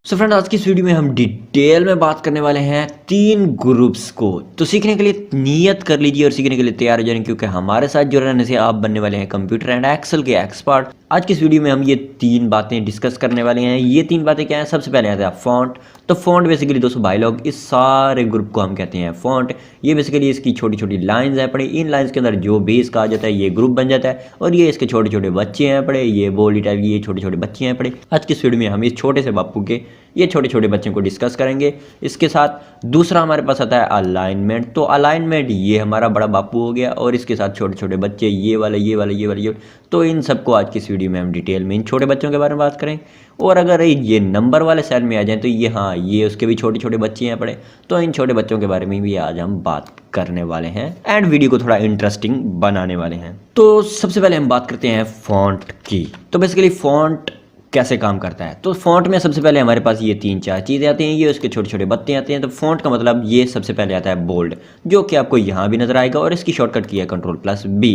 So friend, आज की इस वीडियो में हम डिटेल में बात करने वाले हैं 3 ग्रुप्स को। तो सीखने के लिए नियत कर लीजिए और सीखने के लिए तैयार हो जाएं, क्योंकि हमारे साथ जुड़ रहने से आप बनने वाले हैं कंप्यूटर एंड एक्सेल के एक्सपर्ट। आज की इस वीडियो में हम ये 3 बातें डिस्कस करने वाले हैं। ये 3 बातें क्या हैं? सबसे पहले आता है फॉन्ट। तो फॉन्ट बेसिकली दोस्तों भाई लोग, इस सारे ग्रुप को हम कहते हैं फॉन्ट। ये बेसिकली इसकी छोटी छोटी लाइंस हैं पड़े, इन लाइंस के अंदर जो बेस कहा जाता है ये ग्रुप बन जाता है। और ये इसके छोटे छोटे बच्चे हैं पड़े, ये बोल्ड टाइप ये छोटे छोटे बच्चे हैं पड़े। आज की इस वीडियो में हम इस छोटे से बापू के ये छोटे छोटे बच्चों को डिस्कस करेंगे। इसके साथ दूसरा हमारे पास आता है अलाइनमेंट। तो अलाइनमेंट ये हमारा बड़ा बापू हो गया, और इसके साथ छोटे छोटे बच्चे ये वाला ये वाला ये वाला ये। तो इन सबको आज की इस वीडियो में हम डिटेल में इन छोटे बच्चों के बारे में बात करें। और अगर ये नंबर वाले सेल में आ जाए तो ये हाँ, ये उसके भी छोटे छोटे बच्चे हैं पड़े। तो इन छोटे बच्चों के बारे में भी आज हम बात करने वाले हैं एंड वीडियो को थोड़ा इंटरेस्टिंग बनाने वाले हैं। तो सबसे पहले हम बात करते हैं फॉन्ट की। तो बेसिकली फॉन्ट कैसे काम करता है? तो फॉन्ट में सबसे पहले हमारे पास ये 3-4 चीज़ें आती हैं। ये उसके छोटे छोटे बत्ते आते हैं। तो फॉन्ट का मतलब ये सबसे पहले आता है बोल्ड, जो कि आपको यहाँ भी नजर आएगा, और इसकी शॉर्टकट की है Ctrl+B।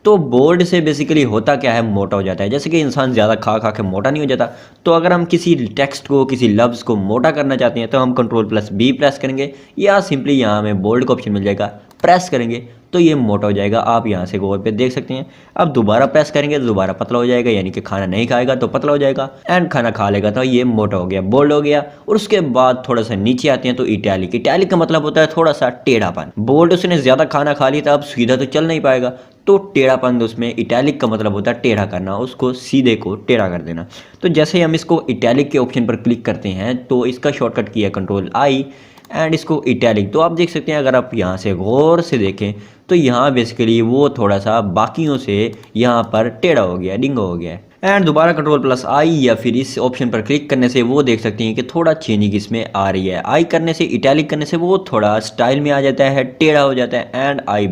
तो बोल्ड से बेसिकली होता क्या है, मोटा हो जाता है। जैसे कि इंसान ज़्यादा खा खा के मोटा नहीं हो जाता, तो अगर हम किसी टेक्स्ट को, किसी लफ्ज़ को मोटा करना चाहते हैं तो हम Ctrl+B प्रेस करेंगे, या सिंपली यहाँ हमें बोल्ड का ऑप्शन मिल जाएगा, प्रेस करेंगे तो ये मोटा हो जाएगा। आप यहाँ से गौर पे देख सकते हैं। अब दोबारा प्रेस करेंगे तो दोबारा पतला हो जाएगा, यानी कि खाना नहीं खाएगा तो पतला हो जाएगा, एंड खाना खा लेगा तो ये मोटा हो गया, बोल्ड हो गया। और उसके बाद थोड़ा सा नीचे आते हैं तो इटैलिक। इटैलिक का मतलब होता है थोड़ा सा टेढ़ापन। बोल्ड उसने ज़्यादा खाना खा लिया था, अब सीधा तो चल नहीं पाएगा, तो टेढ़ापन उसमें। इटैलिक का मतलब होता है टेढ़ा करना, उसको सीधे को टेढ़ा कर देना। तो जैसे ही हम इसको इटैलिक के ऑप्शन पर क्लिक करते हैं तो इसका शॉर्टकट की है Ctrl+I एंड इसको इटैलिक। तो आप देख सकते हैं, अगर आप यहाँ से गौर से देखें तो यहाँ बेसिकली वो थोड़ा सा बाकियों से यहाँ पर टेढ़ा हो गया, डिंगा हो गया है। एंड दोबारा Ctrl+I या फिर इस ऑप्शन पर क्लिक करने से वो देख सकते हैं कि थोड़ा चेंजिंग इसमें आ रही है। आई करने से, इटैलिक करने से वो थोड़ा स्टाइल में आ जाता है, टेढ़ा हो जाता है। एंड आई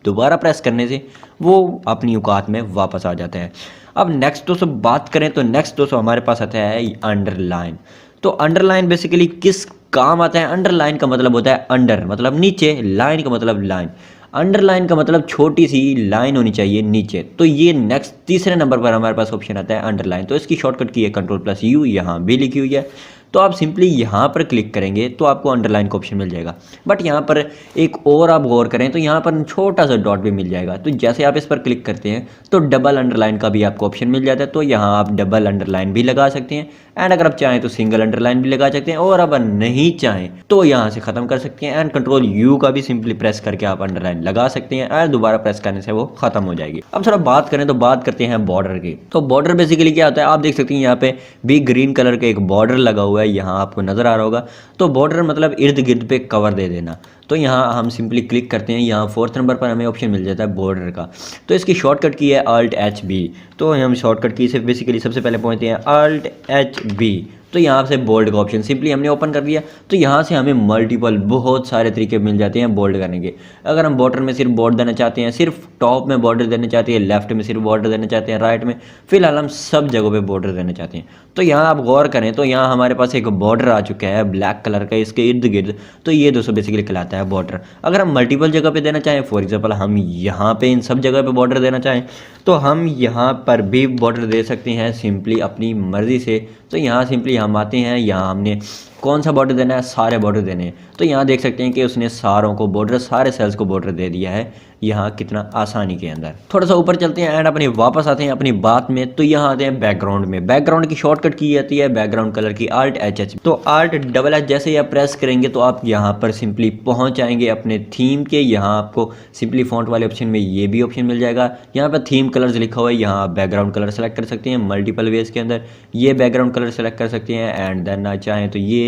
दोबारा प्रेस करने से वो अपनी औकात में वापस आ जाता है। अब नेक्स्ट दोस्तों बात करें तो नेक्स्ट दोस्तों हमारे पास आता है अंडरलाइन। तो अंडरलाइन बेसिकली किस काम आता है? अंडरलाइन का मतलब होता है अंडर मतलब नीचे, लाइन का मतलब लाइन। अंडरलाइन का मतलब छोटी सी लाइन होनी चाहिए नीचे। तो ये नेक्स्ट तीसरे नंबर पर हमारे पास ऑप्शन आता है अंडरलाइन। तो इसकी शॉर्टकट की है Ctrl+U, यहाँ भी लिखी हुई है। तो आप सिंपली यहाँ पर क्लिक करेंगे तो आपको अंडरलाइन का ऑप्शन मिल जाएगा। बट यहाँ पर एक और आप गौर करें तो यहाँ पर छोटा सा डॉट भी मिल जाएगा। तो जैसे आप इस पर क्लिक करते हैं तो डबल अंडरलाइन का भी आपको ऑप्शन मिल जाता है। तो यहाँ आप डबल अंडरलाइन भी लगा सकते हैं, एंड अगर आप चाहें तो सिंगल अंडरलाइन भी लगा सकते हैं, और अगर नहीं चाहें तो यहाँ से ख़त्म कर सकते हैं। एंड Ctrl+U का भी सिंपली प्रेस करके आप अंडरलाइन लगा सकते हैं, और दोबारा प्रेस करने से वो खत्म हो जाएगी। अब थोड़ा बात करें तो बात करते हैं बॉर्डर की। तो बॉर्डर बेसिकली क्या होता है? आप देख सकते हैं यहाँ पे भी ग्रीन कलर का एक बॉर्डर लगा हुआ है, यहाँ आपको नजर आ रहा होगा। तो बॉर्डर मतलब इर्द गिर्द पे कवर दे देना। तो यहाँ हम सिंपली क्लिक करते हैं, यहाँ 4th नंबर पर हमें ऑप्शन मिल जाता है बॉर्डर का। तो इसकी शॉर्टकट की है Alt+HB। तो हम शॉर्टकट की से बेसिकली सबसे पहले पहुँचते हैं Alt+HB। तो यहाँ से बोल्ड का ऑप्शन सिंपली हमने ओपन कर दिया। तो यहाँ से हमें मल्टीपल बहुत सारे तरीके मिल जाते हैं बोल्ड करने के। अगर हम बॉर्डर में सिर्फ बॉर्डर देना चाहते हैं, सिर्फ टॉप में बॉर्डर देना चाहते हैं, लेफ्ट में सिर्फ बॉर्डर देना चाहते हैं, राइट में, फिलहाल हम सब जगहों पे बॉर्डर देना चाहते हैं। तो यहाँ आप गौर करें तो यहाँ हमारे पास एक बॉर्डर आ चुका है ब्लैक कलर का इसके इर्द गिर्द। तो ये दोस्तों बेसिकली कहलाता है बॉर्डर। अगर हम मल्टीपल जगह पे देना चाहें, फॉर एग्जांपल हम यहाँ पे इन सब जगह पे बॉर्डर देना चाहें, तो हम यहाँ पर भी बॉर्डर दे सकते हैं सिंपली अपनी मर्जी से। तो यहाँ सिंपली हम आते हैं, यहाँ हमने कौन सा बॉर्डर देना है, सारे बॉर्डर देने हैं। तो यहाँ देख सकते हैं कि उसने सारों को बॉर्डर, सारे सेल्स को बॉर्डर दे दिया है यहाँ कितना आसानी के अंदर। थोड़ा सा ऊपर चलते हैं एंड अपने वापस आते हैं अपनी बात में। तो यहाँ आते हैं बैकग्राउंड में। बैकग्राउंड की शॉर्टकट की जाती है बैकग्राउंड कलर की Alt+H। तो Alt+H जैसे ही आप प्रेस करेंगे तो आप यहाँ पर सिंपली पहुँच जाएंगे अपने थीम के। यहाँ आपको सिंपली फॉन्ट वाले ऑप्शन में ये भी ऑप्शन मिल जाएगा। यहाँ पर थीम कलर्स लिखा हुआ है, यहाँ आप बैकग्राउंड कलर सेलेक्ट कर सकते हैं मल्टीपल वेज के अंदर। ये बैकग्राउंड कलर सेलेक्ट कर सकते हैं, एंड देन ना चाहें तो ये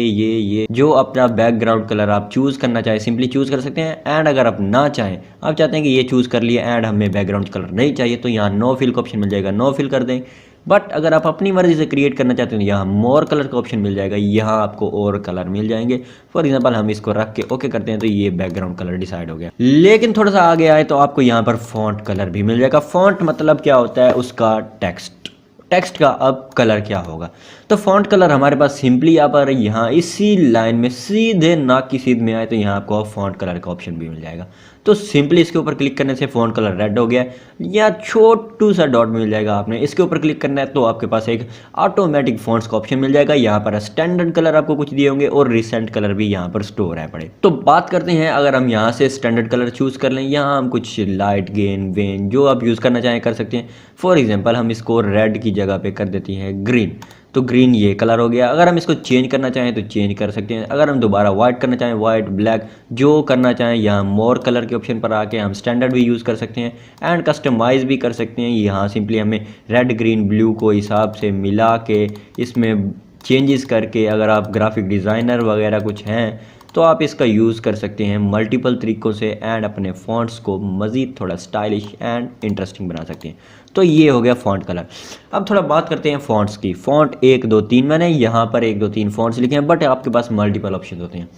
जो अपना बैकग्राउंड कलर आप चूज़ करना चाहें सिंपली चूज़ कर सकते हैं। एंड अगर आप ना चाहें, आप चाहते हैं कि ये चूज़ कर लिए एंड हमें बैकग्राउंड कलर नहीं चाहिए, तो यहाँ नो फिल का ऑप्शन मिल जाएगा, नो फिल कर दें। बट अगर आप अपनी मर्जी से क्रिएट करना चाहते हैं तो यहाँ मोर कलर का ऑप्शन मिल जाएगा, यहाँ आपको और कलर मिल जाएंगे। फॉर एग्जांपल हम इसको रख के ओके करते हैं तो ये बैकग्राउंड कलर डिसाइड हो गया। लेकिन थोड़ा सा आगे आए तो आपको यहाँ पर फॉन्ट कलर भी मिल जाएगा। फॉन्ट मतलब क्या होता है? उसका टेक्स्ट का अब कलर क्या होगा? तो फॉन्ट कलर हमारे पास सिंपली यहाँ पर यहाँ इसी लाइन में सीधे नाक की सीध में आए तो यहाँ आपको फॉन्ट कलर का ऑप्शन भी मिल जाएगा। तो सिंपली इसके ऊपर क्लिक करने से फॉन्ट कलर रेड हो गया, या छोटू सा डॉट मिल जाएगा। आपने इसके ऊपर क्लिक करना है तो आपके पास एक ऑटोमेटिक फॉन्ट्स का ऑप्शन मिल जाएगा। यहाँ पर स्टैंडर्ड कलर आपको कुछ दिए होंगे और रिसेंट कलर भी यहाँ पर स्टोर है पड़े। तो बात करते हैं, अगर हम यहाँ से स्टैंडर्ड कलर चूज कर लें, यहाँ हम कुछ लाइट गेन वेन जो आप यूज़ करना चाहें कर सकते हैं। फॉर एग्जाम्पल हम इसको रेड की जगह पे कर देते हैं ग्रीन, तो ग्रीन ये कलर हो गया। अगर हम इसको चेंज करना चाहें तो चेंज कर सकते हैं। अगर हम दोबारा वाइट करना चाहें, वाइट ब्लैक जो करना चाहें, यहाँ मोर कलर के ऑप्शन पर आके हम स्टैंडर्ड भी यूज़ कर सकते हैं एंड कस्टमाइज़ भी कर सकते हैं। यहाँ सिंपली हमें रेड ग्रीन ब्लू को हिसाब से मिला के इसमें चेंजेस करके, अगर आप ग्राफिक डिज़ाइनर वगैरह कुछ हैं तो आप इसका यूज़ कर सकते हैं मल्टीपल तरीक़ों से एंड अपने फ़ॉन्ट्स को मज़ीद थोड़ा स्टाइलिश एंड इंटरेस्टिंग बना सकते हैं। तो ये हो गया फ़ॉन्ट कलर। अब थोड़ा बात करते हैं फ़ॉन्ट्स की। फ़ॉन्ट 1 2 3 मैंने यहाँ पर 1 2 3 फ़ॉन्ट्स लिखे हैं, बट आपके पास मल्टीपल ऑप्शन होते हैं।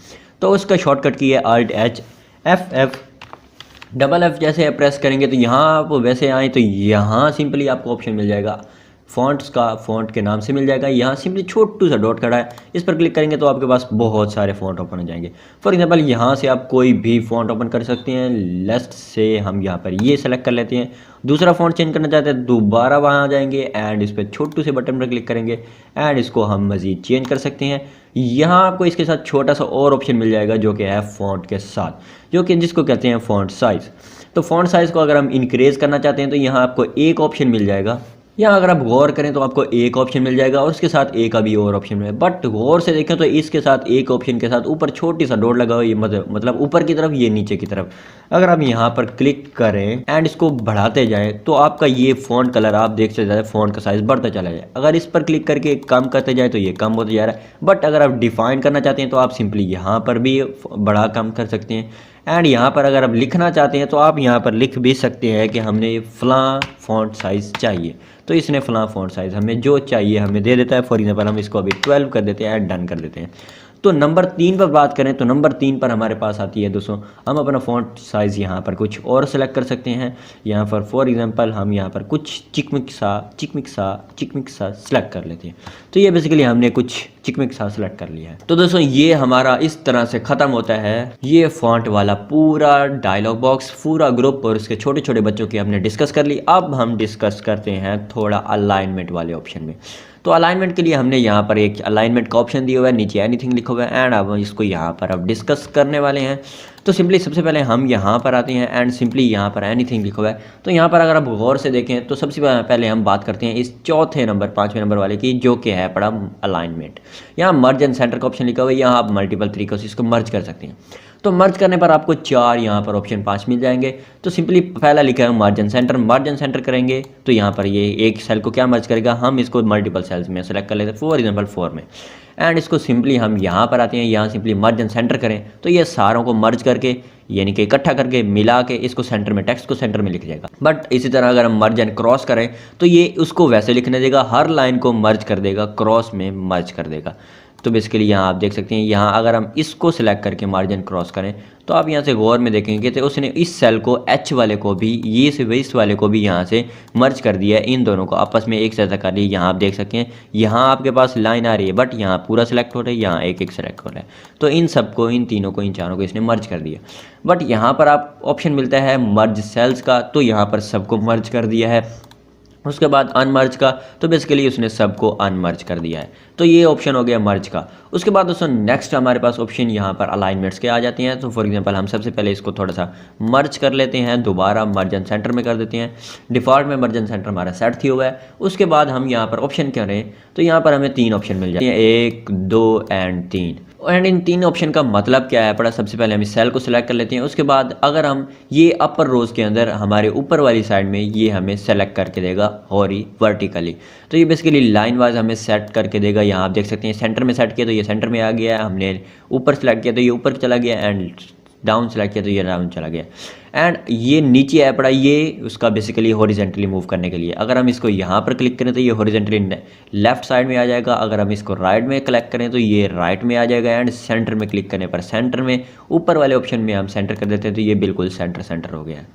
तो उसका शॉर्टकट की है Alt+F जैसे प्रेस करेंगे तो यहाँ आप वैसे आए तो यहाँ सिंपली आपको ऑप्शन मिल जाएगा फ़ॉन्ट्स का, फ़ॉन्ट के नाम से मिल जाएगा। यहाँ सिंपली छोटू सा डॉट खड़ा है, इस पर क्लिक करेंगे तो आपके पास बहुत सारे फ़ॉन्ट ओपन हो जाएंगे। फॉर एग्जांपल यहाँ से आप कोई भी फ़ॉन्ट ओपन कर सकते हैं। लेफ्ट से हम यहाँ पर ये सेलेक्ट कर लेते हैं। दूसरा फ़ॉन्ट चेंज करना चाहते हैं, दोबारा वहाँ आ जाएंगे एंड इस पर छोटू से बटन पर क्लिक करेंगे एंड इसको हम मज़ीद चेंज कर सकते हैं। यहाँ आपको इसके साथ छोटा सा और ऑप्शन मिल जाएगा जो कि है फ़ॉन्ट के साथ, जो कि जिसको कहते हैं फ़ॉन्ट साइज़। तो फ़ॉन्ट साइज़ को अगर हम इंक्रीज़ करना चाहते हैं तो यहाँ आपको एक ऑप्शन मिल जाएगा। यहाँ अगर आप गौर करें तो आपको एक ऑप्शन मिल जाएगा और उसके साथ एक अभी और ऑप्शन है, बट गौर से देखें तो इसके साथ एक ऑप्शन के साथ ऊपर छोटी सा डॉट लगा हुआ, ये मतलब ऊपर की तरफ, ये नीचे की तरफ। अगर आप यहाँ पर क्लिक करें एंड इसको बढ़ाते जाएं तो आपका ये फ़ॉन्ट कलर आप देख सकते हैं, फ़ॉन्ट का साइज़ बढ़ता चला जाए। अगर इस पर क्लिक करके कम करते जाए तो ये कम होता जा रहा है। बट अगर आप डिफ़ाइन करना चाहते हैं तो आप सिंपली यहाँ पर भी बढ़ा कम कर सकते हैं एंड यहाँ पर अगर आप लिखना चाहते हैं तो आप यहाँ पर लिख भी सकते हैं कि हमने फ़लाँ फ़ॉन्ट साइज़ चाहिए, तो इसने फ़लाँ फ़ॉन्ट साइज़ हमें जो चाहिए हमें दे देता है। फॉर एग्जांपल हम इसको अभी 12 कर देते हैं एंड डन कर देते हैं। तो नंबर 3 पर बात करें तो नंबर 3 पर हमारे पास आती है दोस्तों, हम अपना फ़ॉन्ट साइज़ यहाँ पर कुछ और सेलेक्ट कर सकते हैं। यहाँ पर फॉर एग्जांपल हम यहाँ पर कुछ चिकमिक सा सेलेक्ट कर लेते हैं। तो ये बेसिकली हमने कुछ चिकमिक सा सेलेक्ट कर लिया है। तो दोस्तों ये हमारा इस तरह से ख़त्म होता है ये फ़ॉन्ट वाला पूरा डायलॉग बॉक्स, पूरा ग्रुप और उसके छोटे छोटे बच्चों की हमने डिस्कस कर ली। अब हम डिस्कस करते हैं थोड़ा अलाइनमेंट वाले ऑप्शन में। तो अलाइनमेंट के लिए हमने यहाँ पर एक अलाइनमेंट का ऑप्शन दिया हुआ है, नीचे एनीथिंग लिखा हुआ है एंड अब इसको यहाँ पर अब डिस्कस करने वाले हैं। तो सिंपली सबसे पहले हम यहाँ पर आते हैं एंड सिंपली यहाँ पर एनीथिंग लिखा हुआ है। तो यहाँ पर अगर आप गौर से देखें तो सबसे पहले हम बात करते हैं इस चौथे नंबर 5वें नंबर वाले की, जो कि है पड़ा अलाइनमेंट। यहाँ मर्ज एंड सेंटर का ऑप्शन लिखा हुआ है, यहाँ आप मल्टीपल तरीक़ों से इसको मर्ज कर सकते हैं। तो मर्ज करने पर आपको 4 यहाँ पर ऑप्शन 5 मिल जाएंगे। तो सिंपली पहला लिखा है मार्जिन सेंटर करेंगे तो यहाँ पर ये एक सेल को क्या मर्ज करेगा, हम इसको मल्टीपल सेल्स में सेलेक्ट कर लेते हैं, फॉर एग्जांपल 4 में एंड इसको सिंपली हम यहाँ पर आते हैं, यहाँ सिंपली मार्जिन सेंटर करें तो ये सारों को मर्ज करके यानी कि इकट्ठा करके मिला के इसको सेंटर में, टेक्स्ट को सेंटर में लिख जाएगा। बट इसी तरह अगर हम मर्ज एंड क्रॉस करें तो ये उसको वैसे लिखने देगा, हर लाइन को मर्ज कर देगा, क्रॉस में मर्ज कर देगा। तो बेसिकली यहाँ आप देख सकते हैं, यहाँ अगर हम इसको सिलेक्ट करके मार्जिन क्रॉस करें तो आप यहाँ से गौर में देखेंगे तो उसने इस सेल को एच वाले को भी ये से इस वाले को भी यहाँ से मर्ज कर दिया है, इन दोनों को आपस में एक साथ कर लिया। यहाँ आप देख सकते हैं यहाँ आपके पास लाइन आ रही है बट यहाँ पूरा सिलेक्ट हो रहा है, यहाँ एक एक सेलेक्ट हो रहा है। तो इन सबको, इन तीनों को, इन चारों को इसने मर्ज कर दिया। बट यहाँ पर आप ऑप्शन मिलता है मर्ज सेल्स का, तो यहाँ पर सबको मर्ज कर दिया है। उसके बाद अनमर्ज का, तो बेसिकली उसने सबको अनमर्ज कर दिया है। तो ये ऑप्शन हो गया मर्ज का। उसके बाद दोस्तों नेक्स्ट हमारे पास ऑप्शन यहाँ पर अलाइनमेंट्स के आ जाते हैं। तो फॉर एग्जांपल हम सबसे पहले इसको थोड़ा सा मर्ज कर लेते हैं, दोबारा मर्जन सेंटर में कर देते हैं। डिफ़ॉल्ट में मर्जन सेंटर हमारा सेट किया हुआ है। उसके बाद हम यहाँ पर ऑप्शन करें तो यहाँ पर हमें 3 ऑप्शन मिल जाते हैं, 1 2 एंड 3। एंड इन 3 ऑप्शन का मतलब क्या है पड़ा, सबसे पहले हम इस सेल को सिलेक्ट कर लेते हैं। उसके बाद अगर हम ये अपर रोज के अंदर हमारे ऊपर वाली साइड में ये हमें सेलेक्ट करके देगा वर्टिकली, तो ये बेसिकली लाइन वाइज हमें सेट करके देगा। यहाँ आप देख सकते हैं सेंटर में सेट किया तो ये सेंटर में आ गया, हमने ऊपर सेलेक्ट किया तो ये ऊपर चला गया एंड डाउन सेलेक्ट किया तो ये डाउन चला गया। एंड ये नीचे आया पड़ा, ये उसका बेसिकली हॉरिजेंटली मूव करने के लिए। अगर हम इसको यहाँ पर क्लिक करें तो ये हॉरिजेंटली लेफ्ट साइड में आ जाएगा। अगर हम इसको राइट में क्लिक करें तो ये राइट में आ जाएगा। एंड सेंटर में क्लिक करने पर सेंटर में, ऊपर वाले ऑप्शन में हम सेंटर कर देते हैं तो ये बिल्कुल सेंटर हो गया।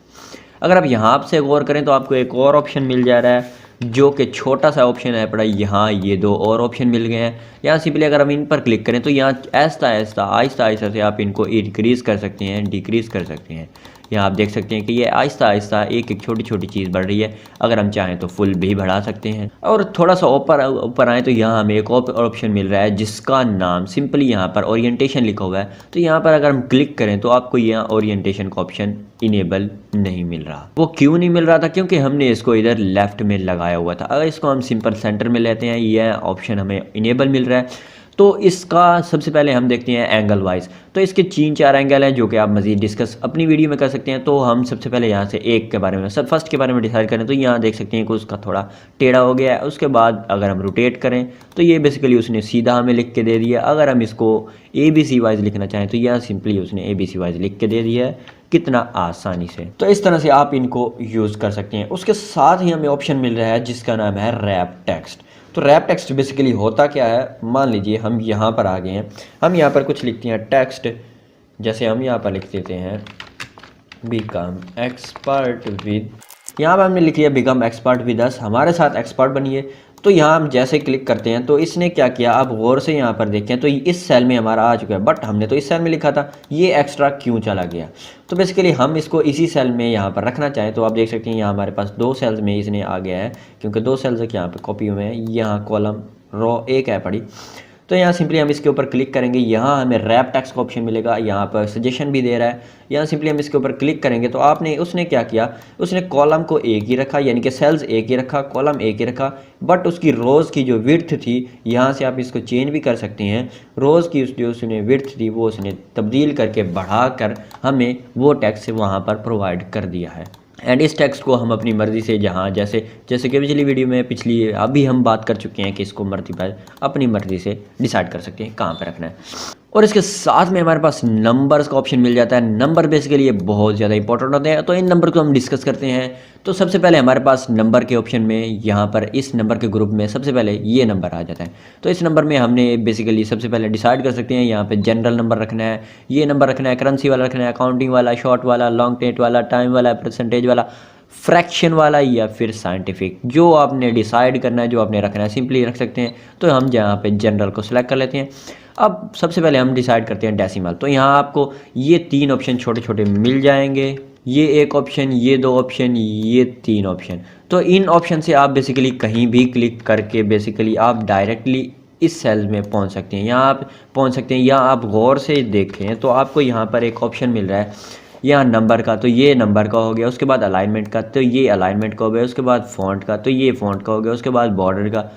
अगर आप यहाँ से गौर करें तो आपको एक और ऑप्शन मिल जा रहा है जो कि छोटा सा ऑप्शन है पड़ा, यहाँ ये दो और ऑप्शन मिल गए हैं। यहाँ सिंपली अगर हम इन पर क्लिक करें तो यहाँ आहिस्ता आहिस्ता से आप इनको इंक्रीज़ कर सकते हैं, डिक्रीज़ कर सकते हैं। यहाँ आप देख सकते हैं कि ये आहिस्ता आहिस्ता एक एक छोटी छोटी चीज़ बढ़ रही है। अगर हम चाहें तो फुल भी बढ़ा सकते हैं। और थोड़ा सा ऊपर आए तो यहाँ हमें एक और ऑप्शन मिल रहा है जिसका नाम सिंपली यहाँ पर ओरिएंटेशन लिखा हुआ है। तो यहाँ पर अगर हम क्लिक करें तो आपको यहाँ ओरिएंटेशन का ऑप्शन इनेबल नहीं मिल रहा। वो क्यों नहीं मिल रहा था? क्योंकि हमने इसको इधर लेफ्ट में लगाया हुआ था। अगर इसको हम सिंपल सेंटर में लेते हैं, यह ऑप्शन हमें इनेबल मिल रहा है। तो इसका सबसे पहले हम देखते हैं एंगल वाइज। तो इसके 3-4 एंगल हैं जो कि आप मज़ीद डिस्कस अपनी वीडियो में कर सकते हैं। तो हम सबसे पहले यहाँ से एक के बारे में फर्स्ट के बारे में डिसाइड करें तो यहाँ देख सकते हैं कि उसका थोड़ा टेढ़ा हो गया है। उसके बाद अगर हम रोटेट करें तो ये बेसिकली उसने सीधा हमें लिख के दे दिया। अगर हम इसको ABC वाइज लिखना चाहें तो यहाँ सिंपली उसने ABC वाइज लिख के दे दिया है, कितना आसानी से। तो इस तरह से आप इनको यूज़ कर सकते हैं। उसके साथ ही हमें ऑप्शन मिल रहा है जिसका नाम है रैप टेक्स्ट। तो रैप टेक्स्ट बेसिकली होता क्या है, मान लीजिए हम यहाँ पर आ गए हैं, हम यहाँ पर कुछ लिखते हैं टेक्स्ट, जैसे हम यहाँ पर लिख देते हैं बिकम एक्सपर्ट विद, यहाँ पर हमने लिख लिया बिकम एक्सपर्ट विद अस, हमारे साथ एक्सपर्ट बनिए। तो यहाँ हम जैसे क्लिक करते हैं तो इसने क्या किया, आप गौर से यहाँ पर देखें तो इस सेल में हमारा आ चुका है, बट हमने तो इस सेल में लिखा था, ये एक्स्ट्रा क्यों चला गया? तो बेसिकली हम इसको इसी सेल में यहाँ पर रखना चाहें तो आप देख सकते हैं यहाँ हमारे पास 2 सेल्स में इसने आ गया है, क्योंकि 2 सेल्स यहाँ पर कॉपी हुए हैं। यहाँ कॉलम रो एक है पड़ी। तो यहाँ सिंपली हम इसके ऊपर क्लिक करेंगे, यहाँ हमें रैप टेक्स्ट का ऑप्शन मिलेगा, यहाँ पर सजेशन भी दे रहा है। यहाँ सिंपली हम इसके ऊपर क्लिक करेंगे तो उसने क्या किया, उसने कॉलम को एक ही रखा, यानी कि सेल्स एक ही रखा, कॉलम एक ही रखा, बट उसकी रोज़ की जो विड्थ थी, यहाँ से आप इसको चेंज भी कर सकते हैं। रोज़ की जो उसने विड्थ थी वो उसने तब्दील करके बढ़ाकर हमें वो टेक्स्ट वहाँ पर प्रोवाइड कर दिया है। एंड इस टेक्स्ट को हम अपनी मर्ज़ी से जहाँ जैसे कि पिछली वीडियो में अभी हम बात कर चुके हैं कि इसको मर्ज़ी पर अपनी मर्ज़ी से डिसाइड कर सकते हैं कहाँ पे रखना है। और इसके साथ में हमारे पास नंबर्स का ऑप्शन मिल जाता है। नंबर बेसिकली ये बहुत ज़्यादा इंपॉर्टेंट होते हैं, तो इन नंबर को हम डिस्कस करते हैं। तो सबसे पहले हमारे पास नंबर के ऑप्शन में यहाँ पर इस नंबर के ग्रुप में सबसे पहले ये नंबर आ जाता है। तो इस नंबर में हमने बेसिकली सबसे पहले डिसाइड कर सकते हैं यहाँ पे जनरल नंबर रखना है, ये नंबर रखना है, करेंसी वाला रखना है, काउंटिंग वाला, शॉर्ट वाला, लॉन्ग डेट वाला, टाइम वाला, परसेंटेज वाला, फ्रैक्शन वाला, या फिर साइंटिफिक। जो आपने डिसाइड करना है, जो आपने रखना है, सिंपली रख सकते हैं। तो हम यहाँ पे जनरल को सिलेक्ट कर लेते हैं। अब सबसे पहले हम डिसाइड करते हैं डेसिमल। तो यहाँ आपको ये 3 ऑप्शन छोटे छोटे मिल जाएंगे, ये एक ऑप्शन, ये 2 ऑप्शन, ये 3 ऑप्शन। तो इन ऑप्शन से आप बेसिकली कहीं भी क्लिक करके बेसिकली आप डायरेक्टली इस सेल में पहुंच सकते हैं, यहाँ आप पहुंच सकते हैं। यहाँ आप गौर से देखें तो आपको यहाँ पर एक ऑप्शन मिल रहा है यहाँ नंबर का, तो ये नंबर का हो गया। उसके बाद अलाइनमेंट का, तो ये अलाइनमेंट का हो गया। उसके बाद फ़ॉन्ट का, तो ये फ़ॉन्ट का हो गया। उसके बाद बॉर्डर का,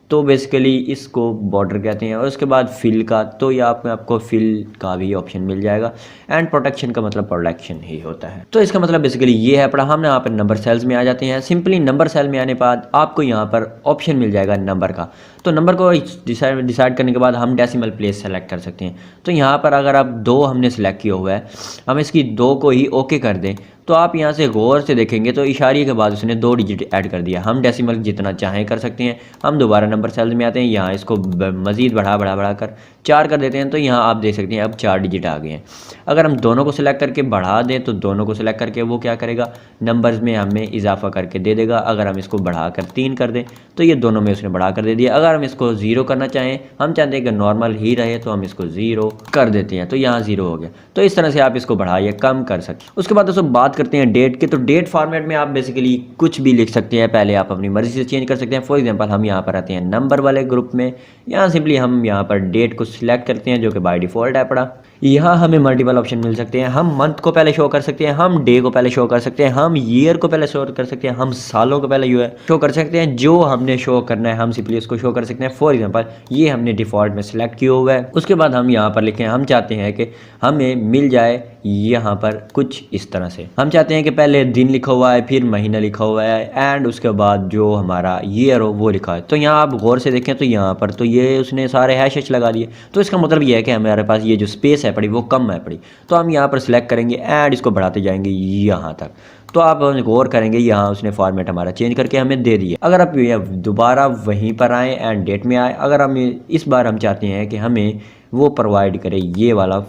तो बेसिकली इसको बॉर्डर कहते हैं। और उसके बाद फिल का, तो यहाँ पे आपको फिल का भी ऑप्शन मिल जाएगा। एंड प्रोटेक्शन का मतलब प्रोटेक्शन ही होता है। तो इसका मतलब बेसिकली ये है पढ़ा। हम यहाँ पर नंबर सेल्स में आ जाते हैं। सिंपली नंबर सेल में आने के बाद आपको यहाँ पर ऑप्शन मिल जाएगा नंबर का। तो नंबर को डिसाइड करने के बाद हम डेसिमल प्लेस सेलेक्ट कर सकते हैं। तो यहाँ पर अगर आप 2 हमने सेलेक्ट किया हुआ है, हम इसकी 2 को ही ओके कर दें तो आप यहाँ से गौर से देखेंगे तो इशारे के बाद उसने 2 डिजिट ऐड कर दिया। हम डेसिमल जितना चाहें कर सकते हैं। हम दोबारा नंबर सेल में आते हैं, यहाँ इसको मज़ीद बढ़ा कर 4 कर देते हैं। तो यहाँ आप देख सकते हैं अब 4 डिजिट आ गए हैं। अगर हम दोनों को सिलेक्ट करके बढ़ा दें तो दोनों को सिलेक्ट करके वो क्या करेगा, नंबर्स में हमें इजाफा करके दे देगा। अगर हम इसको बढ़ा कर 3 कर दें तो ये दोनों में उसने बढ़ा कर दे दिया। अगर हम इसको 0 करना चाहें, हम चाहते हैं कि नॉर्मल ही रहे, तो हम इसको 0 कर देते हैं। तो यहाँ 0 हो गया। तो इस तरह से आप इसको बढ़ा या कम कर सकते हैं। उसके बाद दोस्तों बात करते हैं डेट के। तो डेट फॉर्मेट में आप बेसिकली कुछ भी लिख सकते हैं। पहले आप अपनी मर्जी से चेंज कर सकते हैं। फॉर एग्जांपल हम यहाँ पर आते हैं नंबर वाले ग्रुप में। यहाँ सिंपली हम यहाँ पर डेट को सिलेक्ट करते हैं जो कि बाय डिफ़ॉल्ट है पड़ा। यहाँ हमें मल्टीपल ऑप्शन मिल सकते हैं। हम मंथ को पहले शो कर सकते हैं, हम डे को पहले शो कर सकते हैं, हम ईयर को पहले शो कर सकते हैं, हम सालों को पहले शो कर सकते हैं। जो हमने शो करना है हम सिंपली उसको शो कर सकते हैं। फॉर एग्जांपल ये हमने डिफ़ॉल्ट में सिलेक्ट किया हुआ है। उसके बाद हम यहाँ पर लिखें, हम चाहते हैं कि हमें मिल जाए यहाँ पर कुछ इस तरह से। हम चाहते हैं कि पहले दिन लिखा हुआ है, फिर महीना लिखा हुआ है, एंड उसके बाद जो हमारा ईयर हो वो लिखा है। तो यहाँ आप गौर से देखें तो यहाँ पर तो ये उसने सारे हैश लगा दिए। तो इसका मतलब ये है कि हमारे पास ये जो स्पेस है है पड़ी वो कम है पड़ी, तो हम यहाँ पर सिलेक्ट करेंगे एंड इसको बढ़ाते जाएंगे यहाँ तक। तो आप गौर करेंगे यहाँ उसने फॉर्मेट हमारा चेंज करके हमें दे दिया। अगर आप दोबारा वहीं पर आएँ एंड डेट में आए, अगर हम इस बार हम चाहते हैं कि हमें वो प्रोवाइड करे ये वाला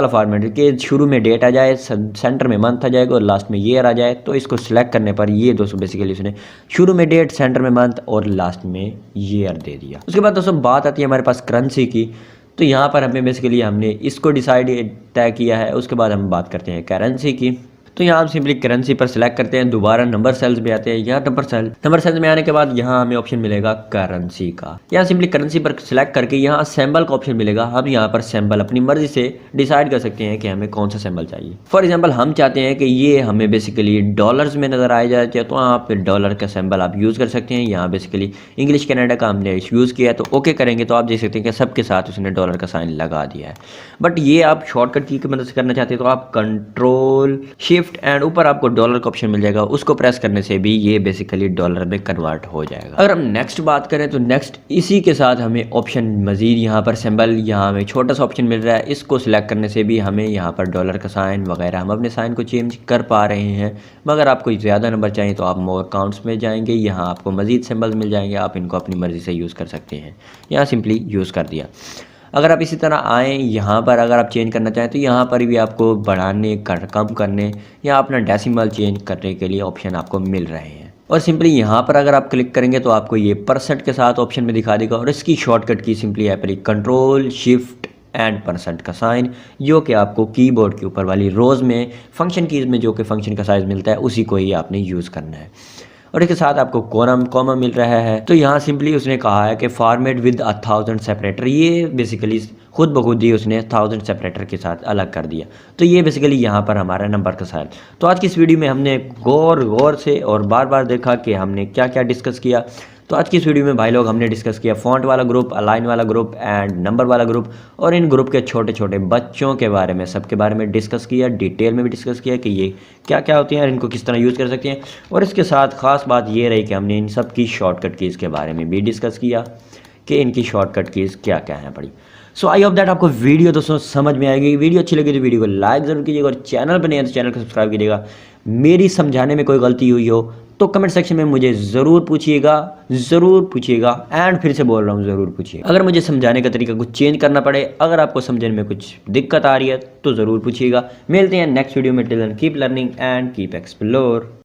फॉर्मेट कि शुरू में डेट आ जाए, सेंटर में मंथ आ जाएगा और लास्ट में ईयर आ जाए, तो इसको सिलेक्ट करने पर ये दोस्तों बेसिकली उसने शुरू में डेट, सेंटर में मंथ और लास्ट में ईयर दे दिया। उसके बाद दोस्तों बात आती है हमारे पास करेंसी की। तो यहाँ पर हमें बेसिकली हमने इसको तय किया है। उसके बाद हम बात करते हैं करेंसी की। तो यहाँ हम सिंपली करेंसी पर सिलेक्ट करते हैं, दोबारा नंबर सेल्स में आते हैं। यहाँ नंबर सेल्स में आने के बाद यहाँ हमें ऑप्शन मिलेगा करेंसी का। यहाँ सिंपली करेंसी पर सिलेक्ट करके यहाँ सिंबल का ऑप्शन मिलेगा। हम यहाँ पर सिंबल अपनी मर्जी से डिसाइड कर सकते हैं कि हमें कौन सा सिंबल चाहिए। फॉर एग्जाम्पल हम चाहते हैं कि ये हमें बेसिकली डॉलर्स में नजर आ जाए, तो यहाँ पे डॉलर का सिंबल आप यूज़ कर सकते हैं। यहाँ बेसिकली इंग्लिश कनाडा का हमने यूज़ किया है, तो ओके करेंगे तो आप देख सकते हैं कि सबके साथ उसने डॉलर का साइन लगा दिया है। बट ये आप शॉर्टकट की मदद से करना चाहते हैं तो आप कंट्रोल शिफ्ट एंड ऊपर आपको डॉलर का ऑप्शन मिल जाएगा, उसको प्रेस करने से भी ये बेसिकली डॉलर में कन्वर्ट हो जाएगा। अगर हम नेक्स्ट बात करें तो नेक्स्ट इसी के साथ हमें ऑप्शन मजीद यहाँ पर सिंबल, यहाँ हमें छोटा सा ऑप्शन मिल रहा है, इसको सिलेक्ट करने से भी हमें यहाँ पर डॉलर का साइन वगैरह हम अपने साइन को चेंज कर पा रहे हैं। मगर आपको ज़्यादा नंबर चाहिए तो आप मोर काउंट्स में जाएंगे, यहाँ आपको मजीद सिंबल्स मिल जाएंगे, आप इनको अपनी मर्जी से यूज़ कर सकते हैं। यहाँ सिंपली यूज़ कर दिया। अगर आप इसी तरह आएँ यहाँ पर, अगर आप चेंज करना चाहें तो यहाँ पर भी आपको बढ़ाने कम करने या अपना डेसिमल चेंज करने के लिए ऑप्शन आपको मिल रहे हैं। और सिंपली यहाँ पर अगर आप क्लिक करेंगे तो आपको ये परसेंट के साथ ऑप्शन में दिखा देगा और इसकी शॉर्टकट की सिंपली है पर कंट्रोल शिफ्ट एंड परसेंट का साइन, जो कि आपको कीबोर्ड के ऊपर वाली रोज़ में फंक्शन कीज़ में जो कि फंक्शन का साइज़ मिलता है उसी को ही आपने यूज़ करना है। और इसके साथ आपको कॉमा मिल रहा है। तो यहाँ सिंपली उसने कहा है कि फॉर्मेट विद 1000 सेपरेटर, ये बेसिकली खुद ब खुद ही उसने 1000 सेपरेटर के साथ अलग कर दिया। तो ये बेसिकली यहाँ पर हमारा नंबर का साइज। तो आज की इस वीडियो में हमने गौर से और बार बार देखा कि हमने क्या क्या डिस्कस किया। तो आज की इस वीडियो में भाई लोग हमने डिस्कस किया फ़ॉन्ट वाला ग्रुप, अलाइन वाला ग्रुप एंड नंबर वाला ग्रुप, और इन ग्रुप के छोटे छोटे बच्चों के बारे में, सबके बारे में डिस्कस किया, डिटेल में भी डिस्कस किया कि ये क्या क्या होती हैं और इनको किस तरह यूज़ कर सकते हैं। और इसके साथ ख़ास बात ये रही कि हमने इन सब की शॉर्टकट कीज़ के बारे में भी डिस्कस किया कि इनकी शॉर्टकट कीज़ क्या क्या हैं पड़ी। सो आई होप दैट आपको वीडियो दोस्तों समझ में आएगी। वीडियो अच्छी लगी तो वीडियो को लाइक ज़रूर कीजिएगा और चैनल पर नहीं है तो चैनल को सब्सक्राइब कीजिएगा। मेरी समझाने में कोई गलती हुई हो तो कमेंट सेक्शन में मुझे ज़रूर पूछिएगा एंड फिर से बोल रहा हूँ ज़रूर पूछिए। अगर मुझे समझाने का तरीका कुछ चेंज करना पड़े, अगर आपको समझने में कुछ दिक्कत आ रही है तो ज़रूर पूछिएगा। मिलते हैं नेक्स्ट वीडियो में। Till then keep learning and keep explore.